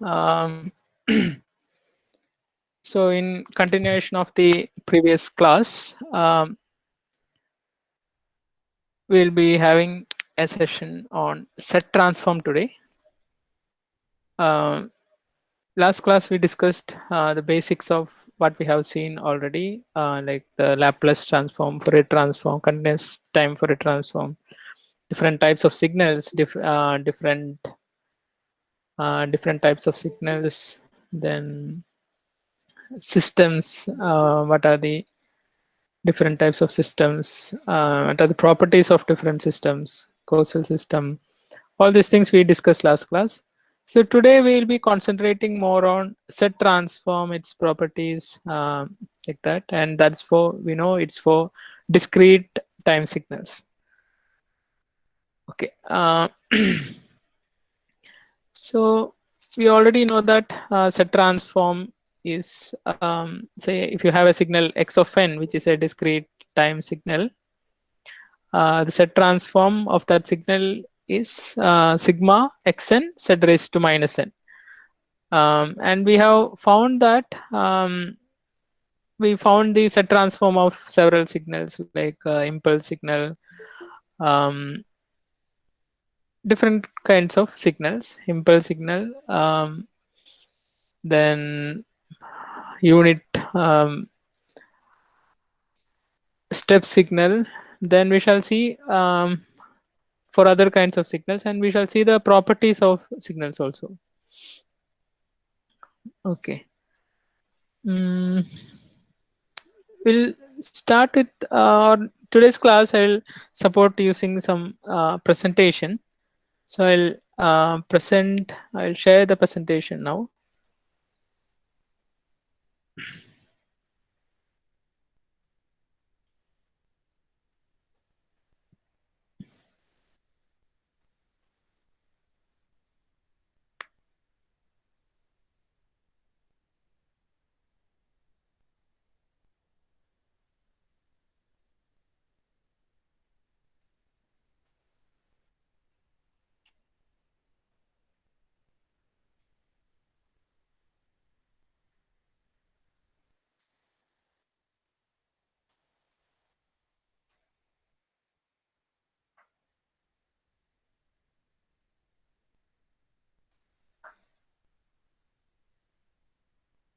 Um, so in continuation of the previous class, we'll be having a session on set transform today. Um, Last class we discussed the basics of what we have seen already, like the Laplace transform, Fourier transform, continuous time Fourier transform, different types of signals, different types of signals, then systems, what are the different types of systems, what are the properties of different systems, causal system, all these things we discussed last class. So today we will be concentrating more on set transform, its properties, like that, and that's for, we know it's for discrete time signals. Okay. So we already know that set transform is, say, if you have a signal x of n, which is a discrete time signal, the set transform of that signal is sigma xn z raised to minus n. And we have found that we found the set transform of several signals like impulse signal, um, different kinds of signals, impulse signal, then unit step signal. Then we shall see for other kinds of signals, and we shall see the properties of signals also. Okay. We'll start with today's class. I'll support using some presentation. So I'll share the presentation now.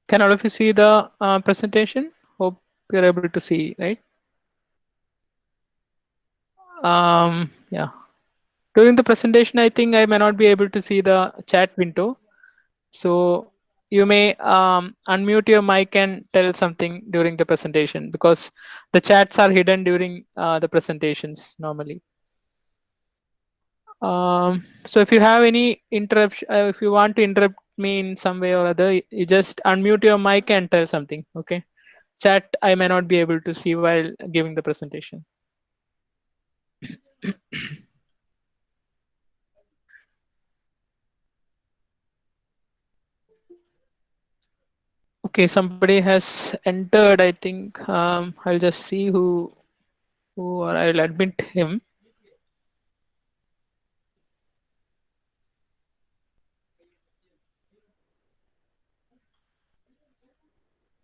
Can all of you see the presentation? Hope you're able to see, right? Yeah. During the presentation, I think I may not be able to see the chat window. So you may unmute your mic and tell something during the presentation, because the chats are hidden during the presentations normally. So if you have any interruption, if you want to interrupt me in some way or other, you just unmute your mic and tell something. Okay. Chat I may not be able to see while giving the presentation. Okay, somebody has entered, I think. I'll just see who or I'll admit him.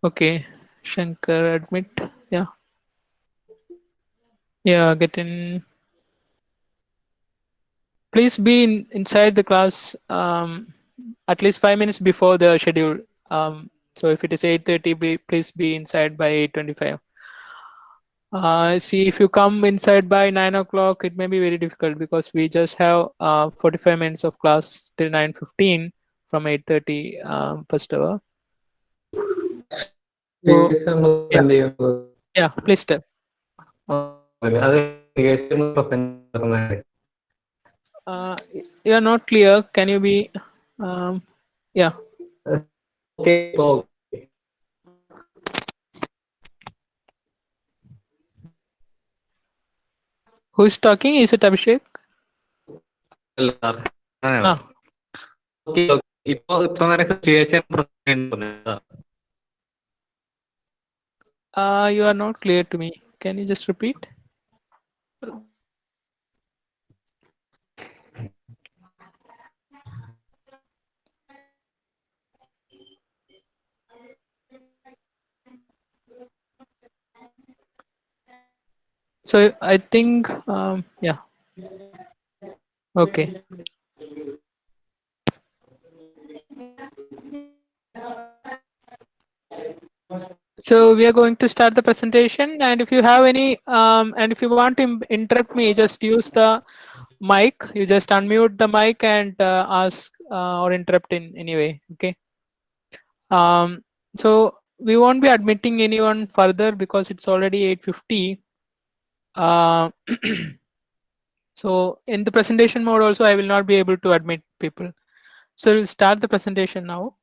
Okay, Shankar, admit. Yeah. Yeah, get in. Please be inside the class at least 5 minutes before the schedule. So if it is 8:30, please be inside by 8:25. See, if you come inside by 9 o'clock, it may be very difficult because we just have 45 minutes of class till 9:15 from 8:30 first hour. So, yeah, please tell. You are not clear. Can you be? Yeah. Okay, so Who is talking? Is it Abhishek? Ah. You are not clear to me. Can you just repeat? So I think, yeah, okay. So we are going to start the presentation, and if you have any, and if you want to interrupt me, just use the mic. You just unmute the mic and ask or interrupt in any way. Okay. So we won't be admitting anyone further because it's already 8:50. Uh, so in the presentation mode also, I will not be able to admit people. So we'll start the presentation now.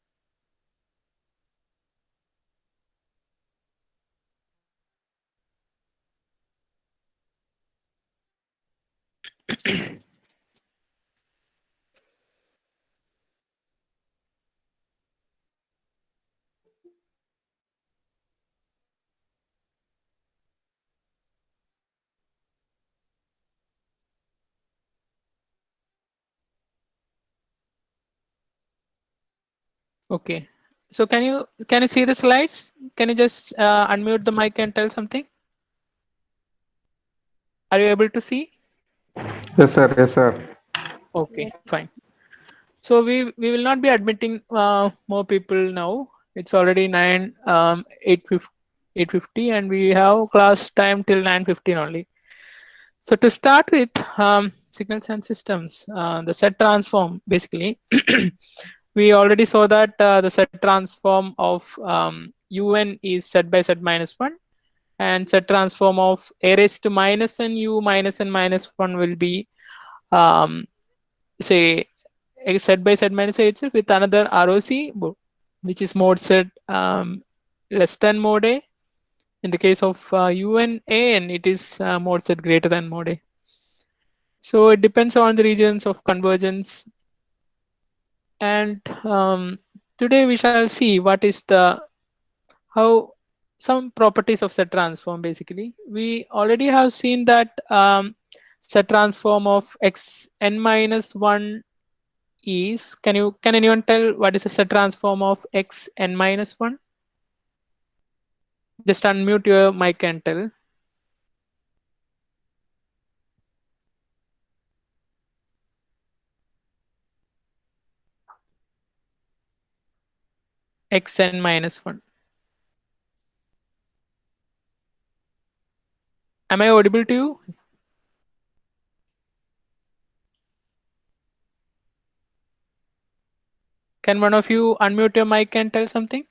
Okay. So can you see the slides? Can you just unmute the mic and tell something? Are you able to see? Yes, sir. Yes, sir. Okay, fine. So we will not be admitting more people now. It's already 8:50 and we have class time till 9:15 only. So to start with, signals and systems, the set transform basically. We already saw that the set transform of un is set by set minus 1, and set transform of a raised to minus n u minus n minus 1 will be um, say a set by set minus a itself with another ROC, which is mode set less than mode a. In the case of un an, it is mode set greater than mode a. So it depends on the regions of convergence. And today we shall see what is the how some properties of set transform. Basically, we already have seen that set transform of x n minus 1 is, can anyone tell what is the set transform of x n minus 1? Just unmute your mic and tell. X n minus 1. Am I audible to you? Can one of you unmute your mic and tell something?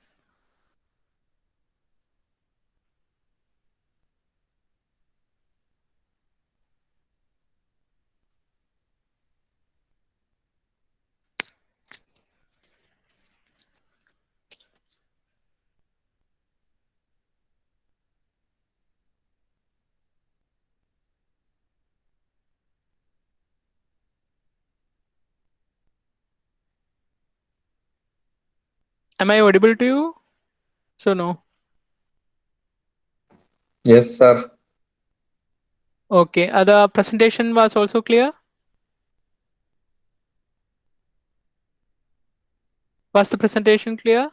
Am I audible to you? So no. Yes, sir. Okay. The presentation was also clear. Was the presentation clear?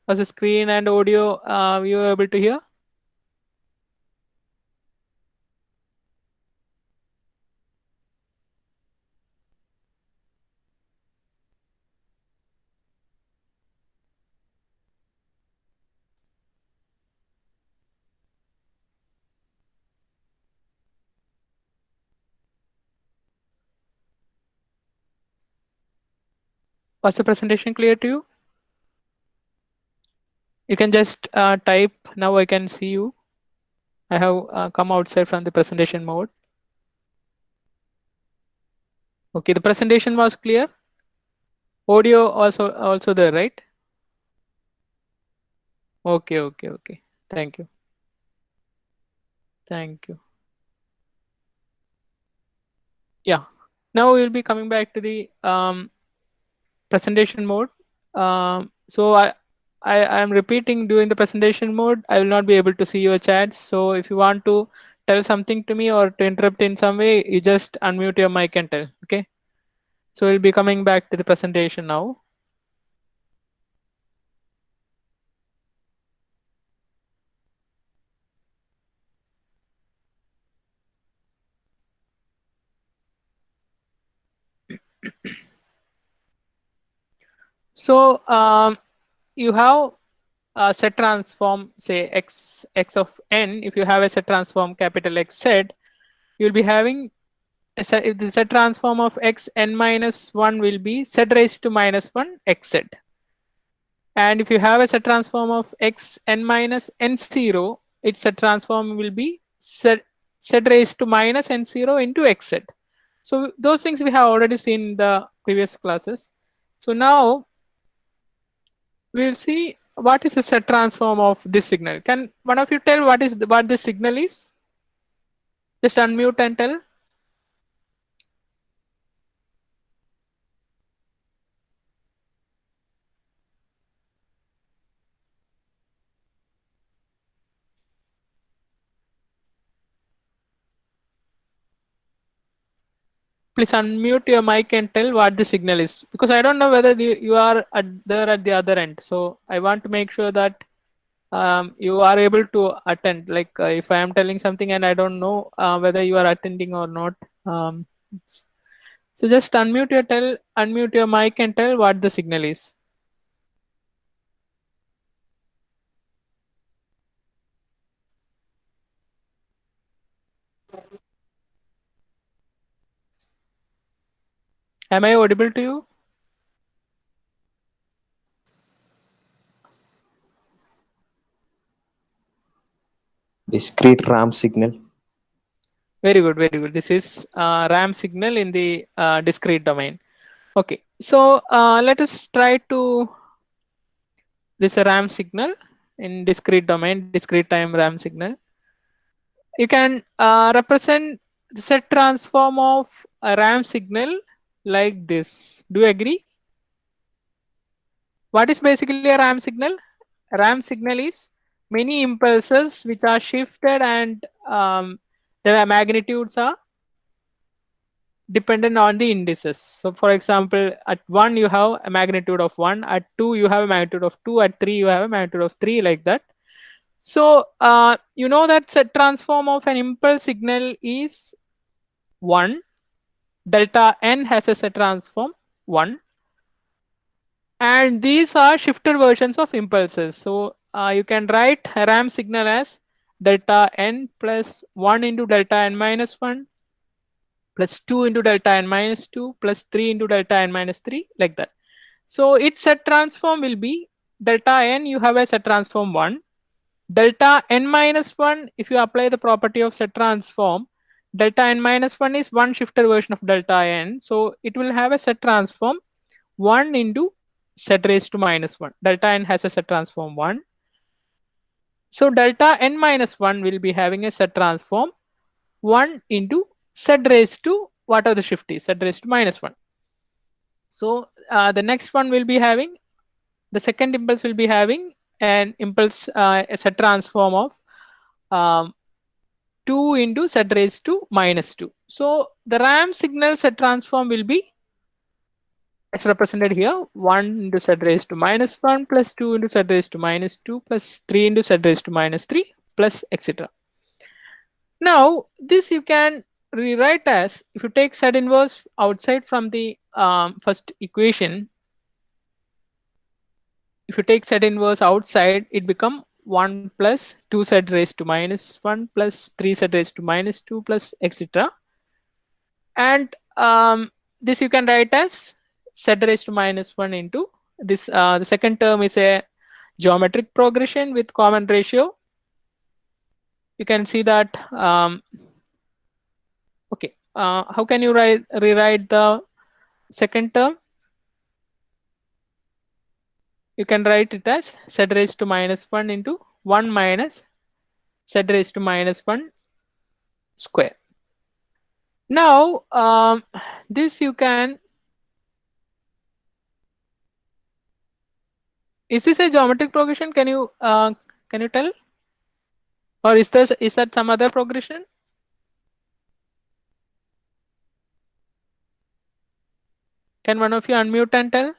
Was the screen and audio you were able to hear? Was the presentation clear to you? You can just type. Now I can see you. I have come outside from the presentation mode. Okay, the presentation was clear. Audio also there, right? Okay, okay, okay. Thank you. Thank you. Yeah. Now we'll be coming back to the presentation mode. So I am repeating, during the presentation mode, I will not be able to see your chats. So if you want to tell something to me or to interrupt in some way, you just unmute your mic and tell. Okay. So we'll be coming back to the presentation now. So you have a set transform, say x of n. If you have a set transform capital X set, you'll be having a set, if the set transform of x n minus 1 will be z raised to minus 1 x z. And if you have a set transform of x n minus n0, its set transform will be z raised to minus n0 into xz. So those things we have already seen in the previous classes. So now we'll see what is the set transform of this signal. Can one of you tell what this signal is? Just unmute and tell. Please unmute your mic and tell what the signal is, because I don't know whether you are there at the other end. So I want to make sure that you are able to attend. Like if I am telling something and I don't know whether you are attending or not. Um, so just unmute your mic and tell what the signal is. Am I audible to you? Discrete RAM signal. Very good, very good. This is RAM signal in the discrete domain. Okay, so let us try to this RAM signal in discrete domain, discrete time RAM signal. You can represent the set transform of a RAM signal like this. Do you agree? What is basically a RAM signal? A RAM signal is many impulses which are shifted and the magnitudes are dependent on the indices. So for example, at 1 you have a magnitude of 1, at 2 you have a magnitude of 2, at 3 you have a magnitude of 3, like that. So you know that set transform of an impulse signal is 1. Delta n has a set transform 1. And these are shifted versions of impulses. So you can write a RAM signal as delta n plus 1 into delta n minus 1 plus 2 into delta n minus 2 plus 3 into delta n minus 3, like that. So its set transform will be delta n, you have a set transform 1. Delta n minus 1, if you apply the property of set transform, delta n minus 1 is one shifted version of delta n. So it will have a set transform 1 into z raised to minus 1. Delta n has a set transform 1. So delta n minus 1 will be having a set transform 1 into z raised to whatever the shift is, z raised to minus 1. So the next one will be having, the second impulse will be having an impulse a set transform of 2 into z raised to minus 2. So the RAM signal set transform will be, it's represented here, 1 into z raised to minus 1 plus 2 into z raised to minus 2 plus 3 into z raised to minus 3 plus etc. Now this you can rewrite as, if you take z inverse outside from the first equation, if you take z inverse outside, it become 1 plus 2z raised to minus 1 plus 3z raised to minus 2 plus etc. And this you can write as z raised to minus 1 into this. The second term is a geometric progression with common ratio. You can see that. Okay, how can you rewrite the second term? You can write it as z raised to minus 1 into 1 minus z raised to minus 1 square. Now this you can, is this a geometric progression? Can you tell, or is that some other progression? Can one of you unmute and tell?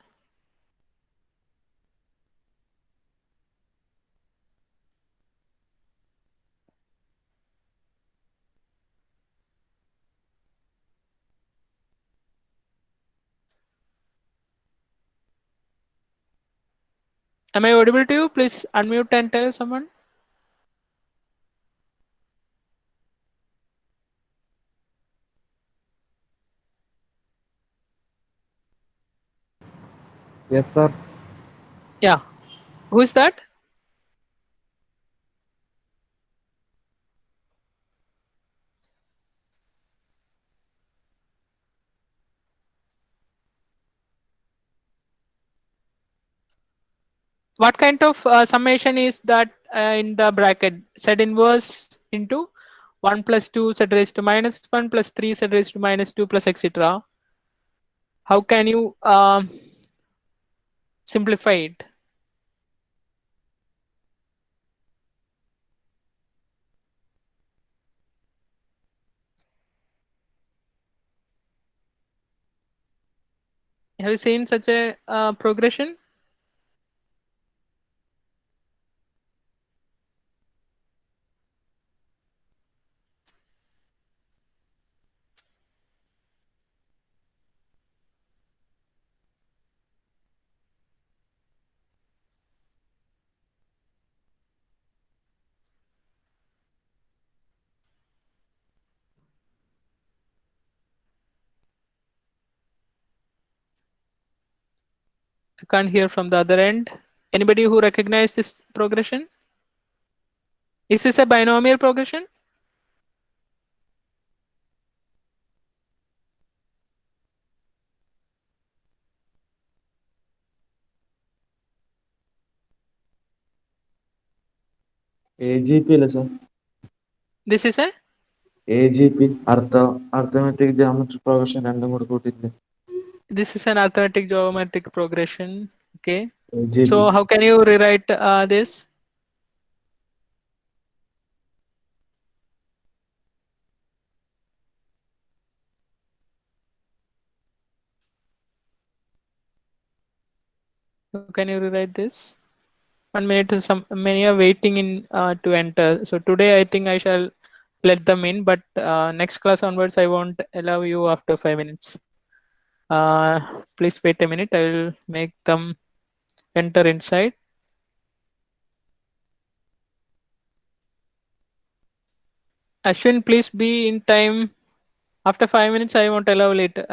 Am I audible to you? Please unmute and tell someone. Yes, sir. Yeah. Who is that? What kind of summation is that in the bracket? Z inverse into 1 plus 2 z raised to minus 1 plus 3 z raised to minus 2 plus etc. How can you simplify it? Have you seen such a progression? I can't hear from the other end. Anybody who recognize this progression? Is this a binomial progression? AGP അല്ലേ sir? This is a AGP arithmetic geometry progression രണ്ടും കൂടെ കൂട്ടിയില്ലേ? this is an arithmetic geometric progression. Okay. AGP. So how can you rewrite this? How can you rewrite this? 1 minute. Some many are waiting in to enter. So today I think I shall let them in, but next class onwards I won't allow you after 5 minutes. Please wait a minute. I will make them enter inside. Ashwin, please be in time. After 5 minutes, I won't allow later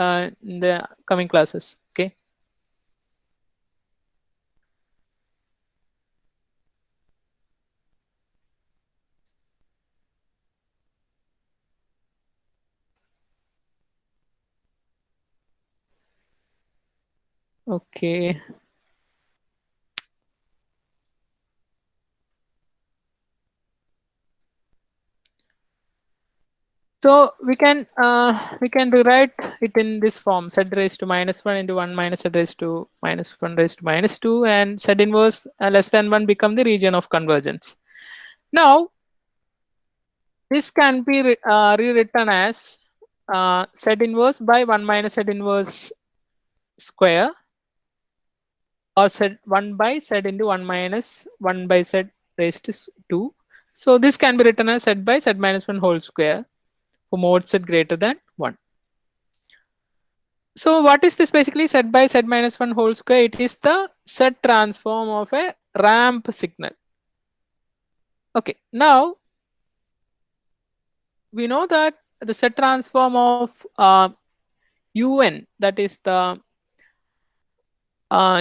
in the coming classes. Okay. Okay. So we can rewrite it in this form: z raised to minus 1 into 1 minus z raised to minus 1 raised to minus 2, and z inverse less than 1 become the region of convergence. Now this can be rewritten as z inverse by 1 minus z inverse square, or z 1 by z into 1 minus 1 by z raised to 2. So this can be written as z by z minus 1 whole square for mod z greater than 1. So what is this basically? Z by z minus 1 whole square. It is the Z transform of a ramp signal. Okay, now we know that the Z transform of UN, that is the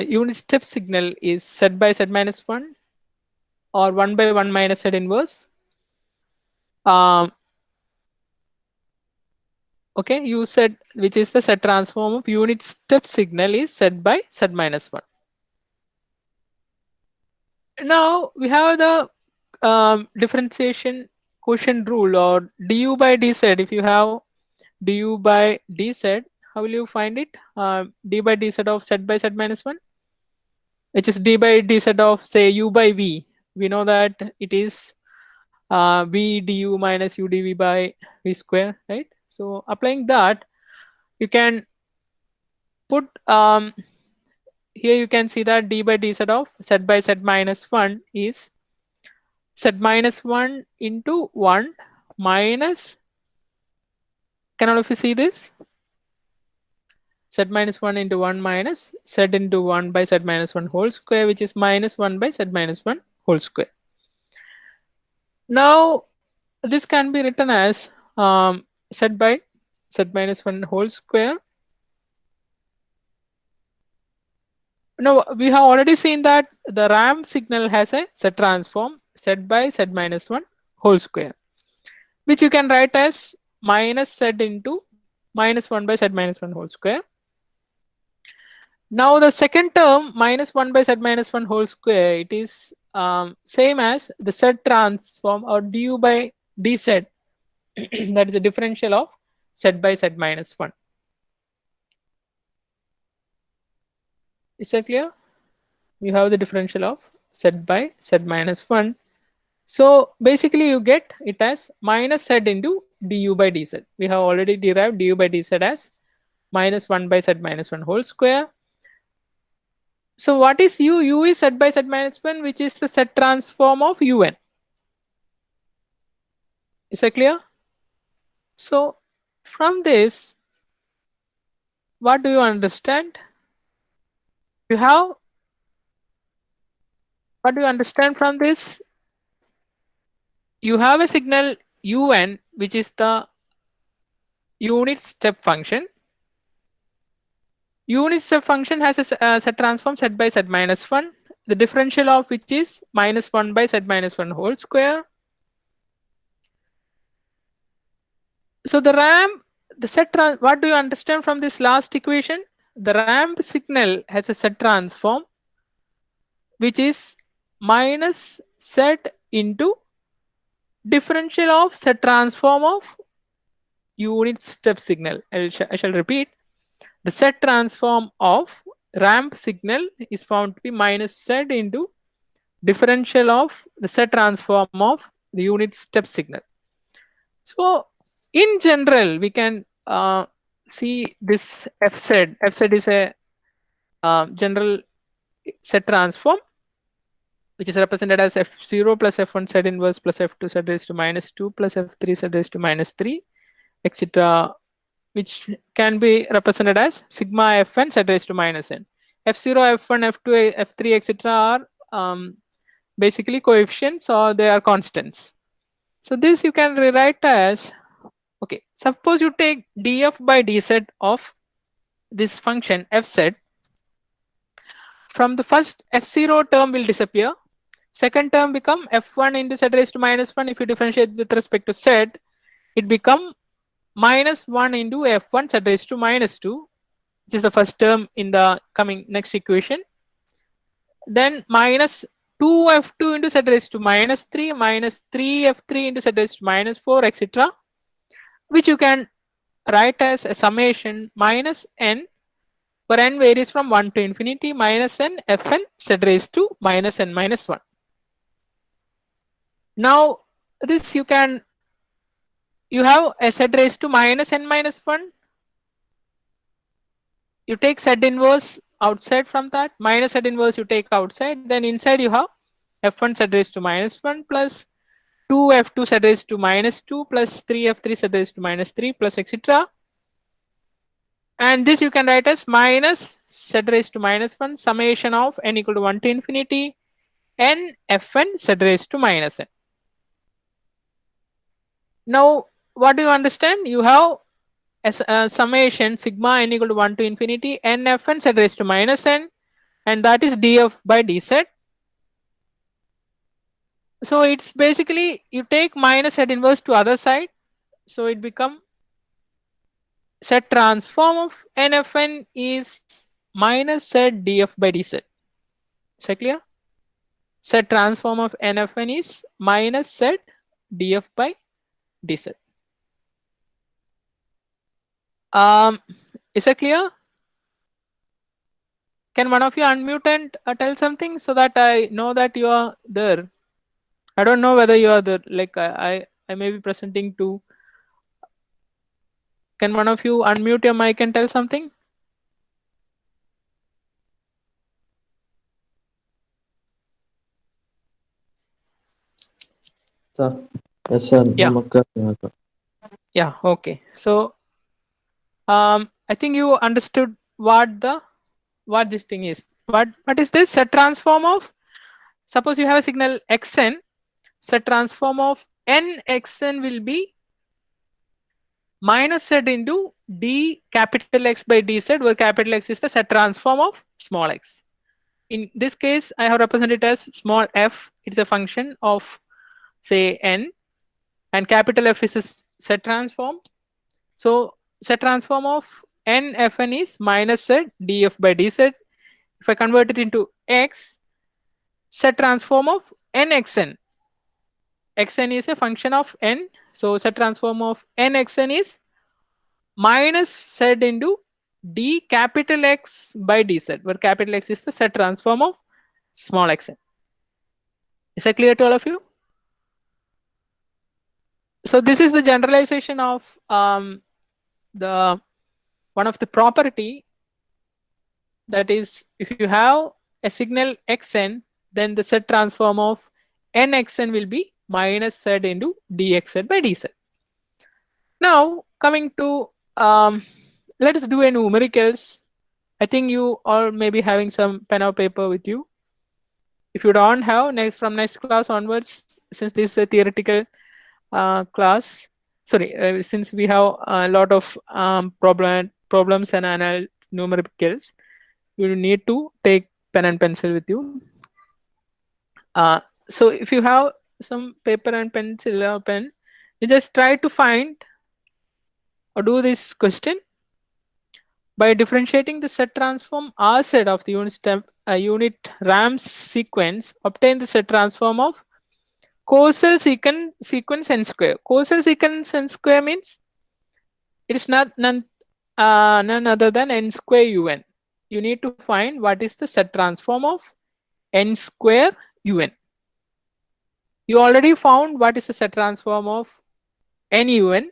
unit step signal, is Z by Z minus 1 or 1 by 1 minus Z inverse. Okay, you said which is the Z transform of unit step signal is Z by Z minus 1. Now we have the differentiation quotient rule, or du by dz. If you have du by dz, how will you find it? D by dz of z by z minus 1, which is d by dz of, say, u by v. We know that it is v du minus u dv by v square, right? So applying that, you can put here you can see that d by dz of z by z minus 1 is z minus 1 into 1 minus, can all of you see this? z minus 1 into 1 minus z into 1 by z minus 1 whole square, which is minus 1 by z minus 1 whole square. Now this can be written as z by z minus 1 whole square. Now we have already seen that the ramp signal has a z transform z by z minus 1 whole square, which you can write as minus z into minus 1 by z minus 1 whole square. Now the second term minus 1 by z minus 1 whole square, it is same as the z transform or du by dz that is a differential of z by z minus 1. Is that clear? You have the differential of z by z minus 1. So basically you get it as minus z into du by dz. We have already derived du by dz as minus 1 by z minus 1 whole square. So what is u? U is z by z minus 1, which is the z transform of un. Is that clear? So from this, what do you understand? You have, what do you understand from this? You have a signal un, which is the unit step function. Unit step function has a z transform z by z minus 1, the differential of which is minus 1 by z minus 1 whole square. So the ramp, the what do you understand from this last equation? The ramp signal has a z transform which is minus z into differential of z transform of unit step signal. I shall repeat. The z transform of ramp signal is found to be minus z into differential of the z transform of the unit step signal. So in general, we can see this fz. Fz is a general z transform, which is represented as f0 plus f1 z inverse plus f2 z raised to minus 2 plus f3 z raised to minus 3, etc., which can be represented as sigma fn z raised to minus n. f0, f1, f2, f3, etc. are basically coefficients or they are constants. So this you can rewrite as, okay, suppose you take df by dz of this function fz. From the first f0 term will disappear. Second term become f1 into z raised to minus 1. If you differentiate with respect to z, it become minus 1 into f1 z raised to minus 2, which is the first term in the coming next equation. Then minus 2f2 into z raised to minus 3, minus 3f3 into z raised to minus 4, etc., which you can write as a summation minus n, where n varies from 1 to infinity, minus n fn z raised to minus n minus 1. Now this you have a z raised to minus n minus 1. You take z inverse outside from that, minus z inverse you take outside, then inside you have f1 z raised to minus 1 plus 2f2 z raised to minus 2 plus 3f3 z raised to minus 3 plus etc. And this you can write as minus z raised to minus 1 summation of n equal to 1 to infinity n fn z raised to minus n. Now what do you understand? You have a summation sigma n equal to 1 to infinity n fn z raised to minus n, and that is df by dz. So it's basically you take minus z inverse to other side, so it become z transform of nfn is minus z df by dz. Is that clear? Z transform of nfn is minus z df by dz. Is that clear? Can one of you unmute and tell something so that I know that you are there? I don't know whether you are there. Like I may be presenting to. Can one of you unmute your mic and tell something? Sir, yes, sir. Yeah. Namaskar. Yeah. Okay. So I think you understood what this thing is. What is this? Set transform of, suppose you have a signal xn, set transform of n xn will be minus z into d capital X by dz, where capital X is the set transform of small x. In this case, I have represented it as small f. It's a function of, say, n, and capital F is a set transform. So set transform of n fn is minus z df by dz. If I convert it into x, set transform of n xn. Xn is a function of n, so set transform of n xn is minus z into d capital X by dz, where capital X is the set transform of small xn. Is that clear to all of you? So this is the generalization of the one of the property, that is, if you have a signal xn, then the set transform of n xn will be minus z into dxz by dz. Now coming to let us do a numericals. I think you all may be having some pen or paper with you. If you don't have, from next class onwards, since this is a theoretical class, sorry, since we have a lot of problems and numericals, you need to take pen and pencil with you. So if you have some paper and pencil or pen, you just try to find or do this question. By differentiating the set transform R set of the unit ramp sequence, obtain the set transform of causal sequence n square. Causal sequence n square means it is none other than n square un. You need to find what is the set transform of n square un. You already found what is the set transform of n un.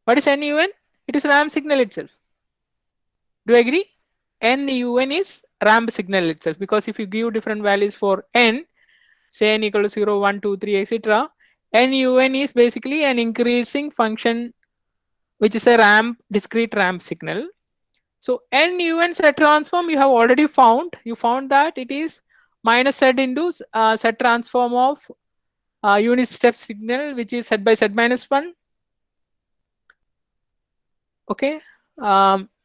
What is n un? It is ramp signal itself. Do you agree? N un is ramp signal itself, because if you give different values for n, say n equal to 0, 1, 2, 3, etc., n un is basically an increasing function which is a ramp, discrete ramp signal. So n un set transform you have already found. You found that it is minus z into set transform of unit step signal, which is z by z minus 1. Okay.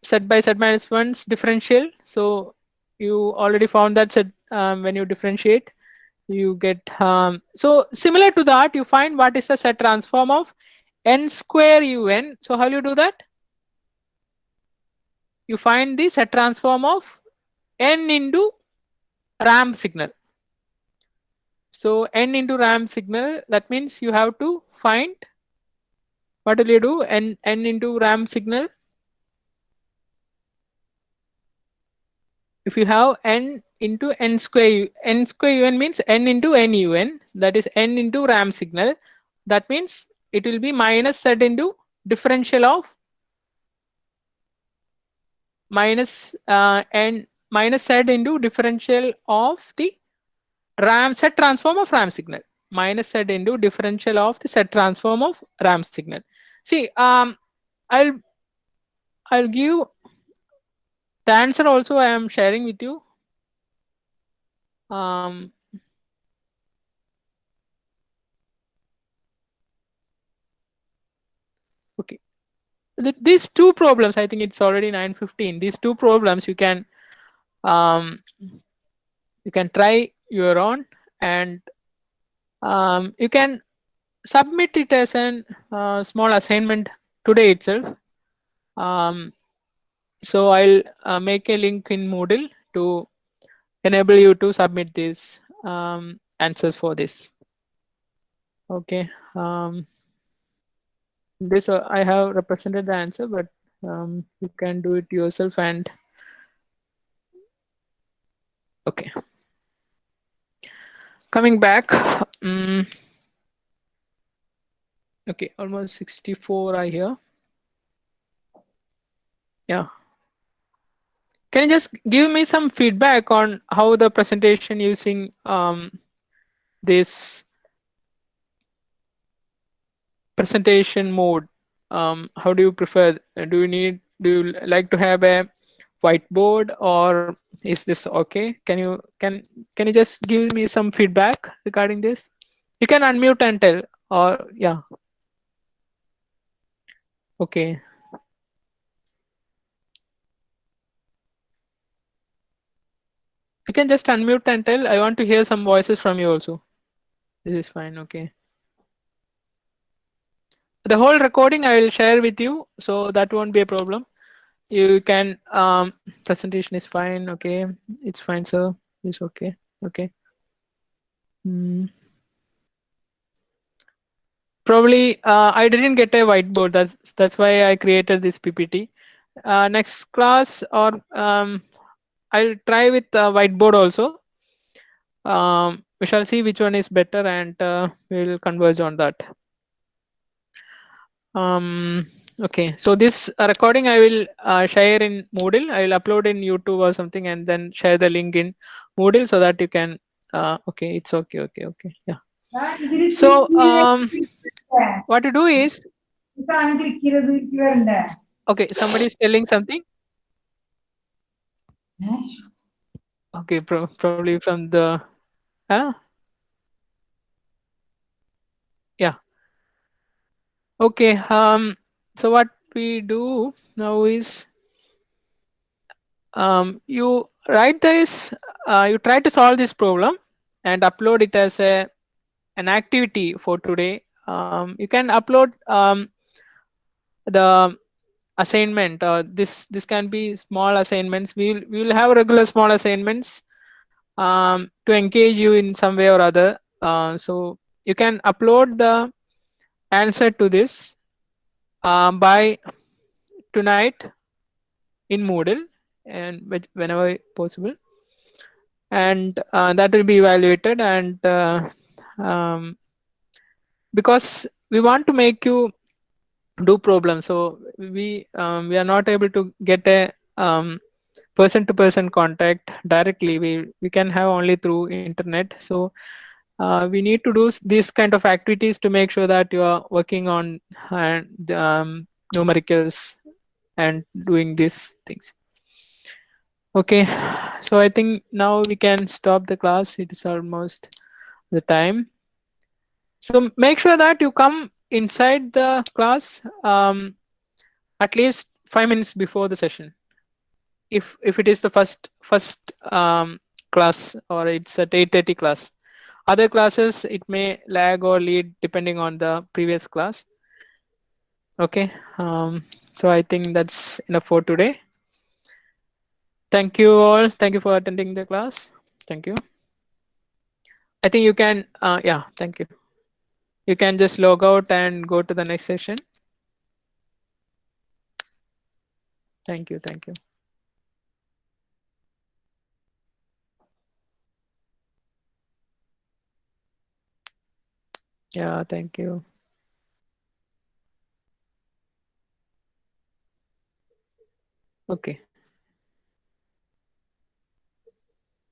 Z by z minus 1's differential. So you already found that when you differentiate, you get so similar to that, you find what is the set transform of n square un. So how you do that? You find the set transform of n into ramp signal. So n into ramp signal, that means you have to find, what will you do? N into ramp signal. If you have n into n square un means n into n un, that is n into ramp signal. That means it will be minus z into differential of minus z into differential of the ramp set transform of ramp signal, minus z into differential of the set transform of ramp signal. See, I'll give the answer also. I am sharing with you. Okay, these two problems, I think it's already 9:15. These two problems you can try your own, and you can submit it as an small assignment today itself. So I'll make a link in Moodle to enable you to submit these answers for this. Okay. This I have represented the answer, but you can do it yourself. And okay, coming back. Okay, almost 64 I hear. Yeah. Can you just give me some feedback on how the presentation using this presentation mode? How do you prefer? Do you like to have a whiteboard, or is this okay? Can you just give me some feedback regarding this? You can unmute and tell, or yeah, okay. You can just unmute and tell. I want to hear some voices from you also. This is fine, okay. The whole recording I will share with you, so that won't be a problem. You can presentation is fine, okay. It's fine, sir. It's okay. Okay. Probably I didn't get a whiteboard. That's why I created this PPT. Next class, or I'll try with whiteboard also. We shall see which one is better, and we'll converge on that. Okay, so this recording I will share in Moodle. I will upload in YouTube or something, and then share the link in Moodle so that you can. Okay, it's okay. Okay, yeah. So what to do is, okay, somebody is telling something. Okay, probably from the yeah. Okay, so what we do now is, you write this, you try to solve this problem and upload it as an activity for today. You can upload the assignment. This can be small assignments. We will have regular small assignments to engage you in some way or other. So you can upload the answer to this by tonight in Moodle, and whenever possible, and that will be evaluated. And um, because we want to make you do problems, so we are not able to get a person to person contact directly. We can have only through internet. So we need to do these kind of activities to make sure that you are working on numericals and doing these things. Okay, so I think now we can stop the class. It is almost the time. So make sure that you come inside the class at least 5 minutes before the session. If it is the first class, or it's at 8:30 class. Other classes it may lag or lead depending on the previous class. Okay, so I think that's enough for today. Thank you all. Thank you for attending the class. Thank you. I think you can, yeah, thank you. You can just log out and go to the next session. Thank you. Thank you. Yeah, thank you. Okay.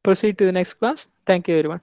Proceed to the next class. Thank you, everyone.